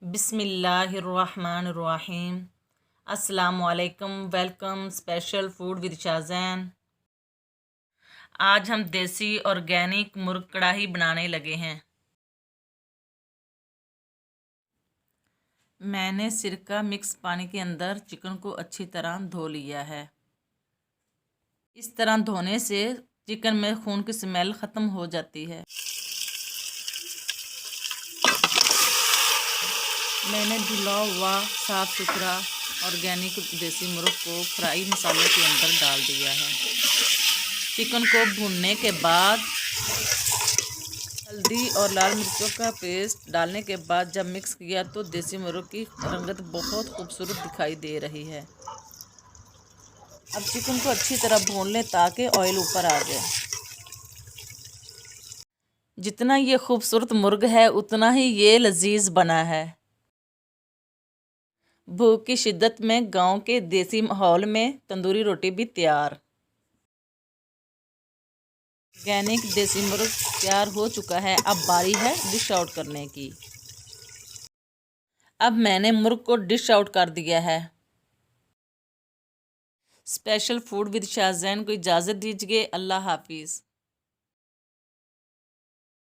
बिस्मिल्लाहिर्रहमानिर्रहीम। अस्सलामुअलैकुम। Welcome special food with Shazain. आज हम देसी ऑर्गेनिक मुर्ग कढ़ाई बनाने लगे हैं। मैंने सिरका मिक्स पानी के अंदर चिकन को अच्छी तरह धो लिया है। इस तरह धोने से चिकन में खून की स्मेल ख़त्म हो जाती है। मैंने धुला हुआ साफ़ सुथरा ऑर्गेनिक देसी मुर्ग को फ्राई मसालों के अंदर डाल दिया है। चिकन को भूनने के बाद हल्दी और लाल मिर्चों का पेस्ट डालने के बाद जब मिक्स किया तो देसी मुर्ग की रंगत बहुत खूबसूरत दिखाई दे रही है। अब चिकन को अच्छी तरह भून लें ताकि ऑयल ऊपर आ जाए। जितना ये खूबसूरत मुर्ग है उतना ही ये लजीज बना है। भूख की शिद्दत में गांव के देसी माहौल में तंदूरी रोटी भी तैयार। ऑर्गेनिक देसी मुर्ग तैयार हो चुका है। अब बारी है डिश आउट करने की। अब मैंने मुर्ग को डिश आउट कर दिया है। स्पेशल फूड विद शाज़ैन को इजाज़त दीजिए। अल्लाह हाफिज़।